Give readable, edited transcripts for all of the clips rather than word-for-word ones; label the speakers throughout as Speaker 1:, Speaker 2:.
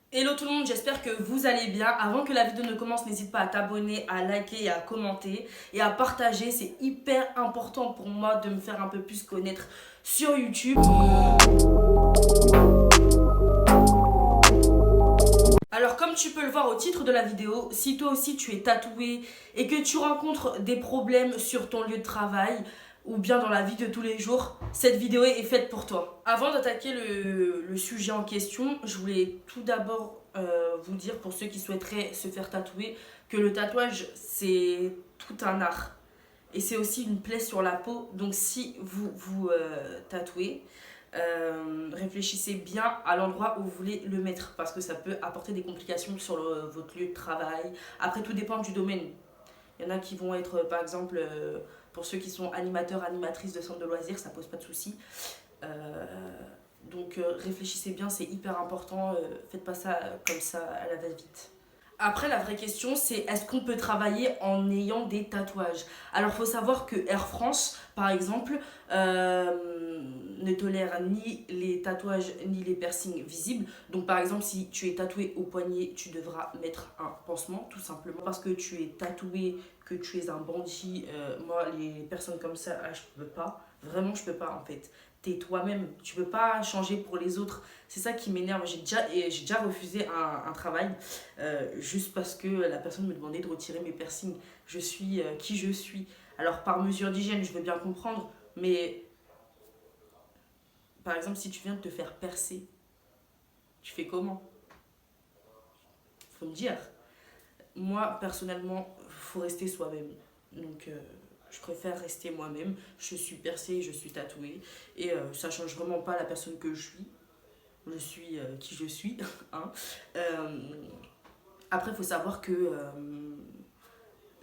Speaker 1: Hello tout le monde, j'espère que vous allez bien. Avant que la vidéo ne commence, n'hésite pas à t'abonner, à liker et à commenter et à partager. C'est hyper important pour moi de me faire un peu plus connaître sur YouTube. Alors comme tu peux le voir au titre de la vidéo, si toi aussi tu es tatoué et que tu rencontres des problèmes sur ton lieu de travail ou bien dans la vie de tous les jours, cette vidéo est faite pour toi. Avant d'attaquer le sujet en question, je voulais tout d'abord vous dire pour ceux qui souhaiteraient se faire tatouer que le tatouage c'est tout un art. Et c'est aussi une plaie sur la peau. Donc si vous tatouez, réfléchissez bien à l'endroit où vous voulez le mettre parce que ça peut apporter des complications sur votre lieu de travail. Après, tout dépend du domaine. Il y en a qui vont être, par exemple, pour ceux qui sont animateurs, animatrices de centres de loisirs, ça pose pas de soucis. Donc réfléchissez bien, c'est hyper important. Faites pas ça comme ça à la va-vite. Après, la vraie question, c'est est-ce qu'on peut travailler en ayant des tatouages? Alors, il faut savoir que Air France, par exemple, ne tolère ni les tatouages ni les piercings visibles. Donc, par exemple, si tu es tatoué au poignet, tu devras mettre un pansement, tout simplement. Parce que tu es tatoué, que tu es un bandit, moi, les personnes comme ça, je peux pas. Vraiment, je peux pas, en fait. T'es toi-même, tu peux pas changer pour les autres. C'est ça qui m'énerve. J'ai déjà refusé un travail juste parce que la personne me demandait de retirer mes piercings. Je suis qui je suis. Alors par mesure d'hygiène, je veux bien comprendre, mais par exemple, si tu viens de te faire percer, tu fais comment? Faut me dire. Moi, personnellement, faut rester soi-même. Donc, je préfère rester moi-même. Je suis percée, je suis tatouée. Et ça change vraiment pas la personne que je suis. Je suis qui je suis. Hein. Après, il faut savoir que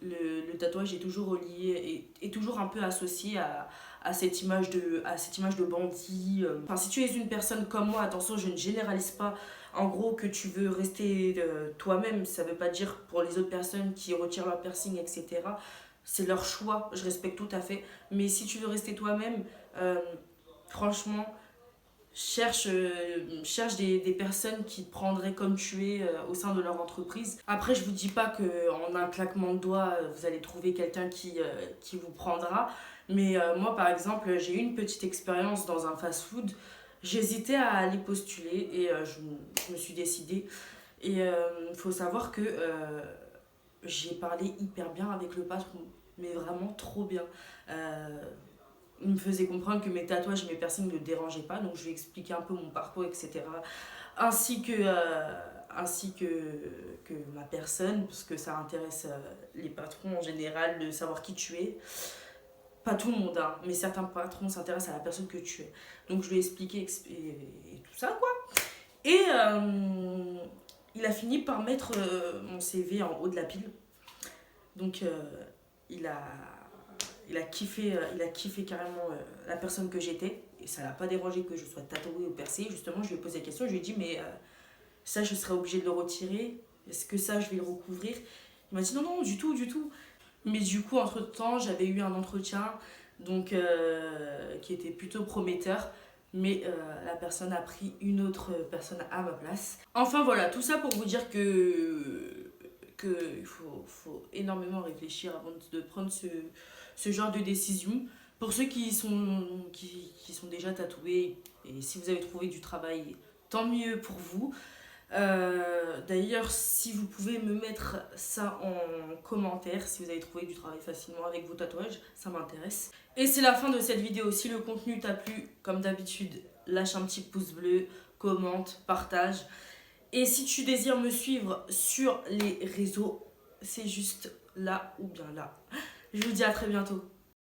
Speaker 1: le tatouage est toujours relié, est toujours un peu associé à cette image de bandit. Enfin, si tu es une personne comme moi, attention, je ne généralise pas. En gros, que tu veux rester toi-même, ça ne veut pas dire pour les autres personnes qui retirent leur piercing, etc. C'est leur choix, je respecte tout à fait. Mais si tu veux rester toi-même, euh, franchement, cherche des personnes qui te prendraient comme tu es au sein de leur entreprise. Après, je vous dis pas qu'en un claquement de doigts, vous allez trouver quelqu'un qui vous prendra. Mais moi, par exemple, j'ai eu une petite expérience dans un fast-food. J'hésitais à aller postuler et je me suis décidée. Et il faut savoir que j'ai parlé hyper bien avec le patron. Mais vraiment trop bien. Euh, il me faisait comprendre que mes tatouages et mes piercings ne le dérangeaient pas, donc je lui ai expliqué un peu mon parcours, etc. Ainsi que ma personne, parce que ça intéresse les patrons en général de savoir qui tu es. Pas tout le monde, hein, mais certains patrons s'intéressent à la personne que tu es. Donc je lui ai expliqué et tout ça, quoi. Et il a fini par mettre mon CV en haut de la pile. Donc il a il a kiffé carrément la personne que j'étais. Et ça l'a pas dérangé que je sois tatouée ou percée. Justement, je lui ai posé la question. Je lui ai dit, mais ça, je serais obligée de le retirer. Est-ce que ça, je vais le recouvrir? Il m'a dit, non, non, du tout, du tout. Mais du coup, entre-temps, j'avais eu un entretien donc, qui était plutôt prometteur. Mais la personne a pris une autre personne à ma place. Enfin, voilà, tout ça pour vous dire qu'il faut énormément réfléchir avant de prendre ce genre de décision. Pour ceux qui sont déjà tatoués, et si vous avez trouvé du travail, tant mieux pour vous. D'ailleurs, si vous pouvez me mettre ça en commentaire, si vous avez trouvé du travail facilement avec vos tatouages, ça m'intéresse. Et c'est la fin de cette vidéo. Si le contenu t'a plu, comme d'habitude, lâche un petit pouce bleu, commente, partage. Et si tu désires me suivre sur les réseaux, c'est juste là ou bien là. Je vous dis à très bientôt.